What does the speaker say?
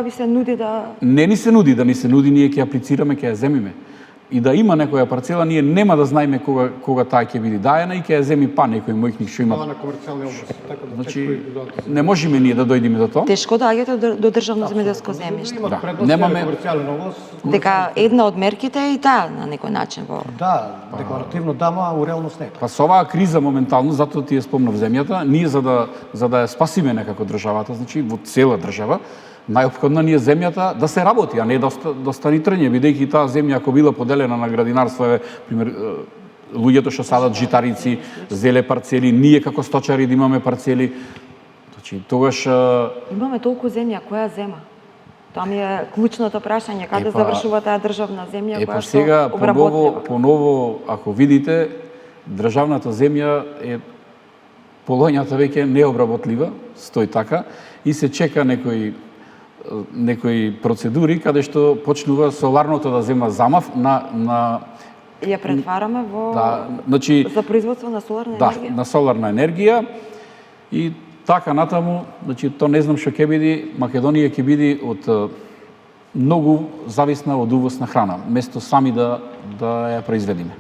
ви се нуди да... Не ни се нуди, да ни се нуди, ние ќе аплицираме, ќе ја земиме. И да има некоја парцела, ние нема да знаеме кога таа ќе биде даена и ќе ја земи па некој мојкник што има. На комерцијални области, така да Значи, не можеме ние да дојдеме до тоа. Тешко доаѓате до државно земјоделско земјиште. Имат Да, предности немаме- на комерцијален област. Дека една од мерките е и таа на некој начин во... Да, декларативно да, ма у реалност не. Па со оваа криза моментално, затоа ти ја спомнав земјата, ние за да ја спасиме некако државата, значи во цела држава, најопходно ни е земјата да се работи, а не да стани трње, бидејќи таа земја ако била поделена на градинарство, пример луѓето што садат житарици, зеле парцели, ние како сточари да имаме парцели, значи тогаш Имаме толку земја, која зема? Тоа ми е клучното прашање, каде Епа, завршува таа државна земја која што сега обработлива? поново ако видите, државната земја е полоњата веќе необработлива, стои така, и се чека некои процедури каде што почнува соларното да зема замав на Ја претвараме во... да, значи За производство на соларна да, енергија? на соларна енергија и така натаму, значи то не знам што ќе биде, Македонија ќе биде од многу зависна од увоз на храна, место сами да ја произведиме.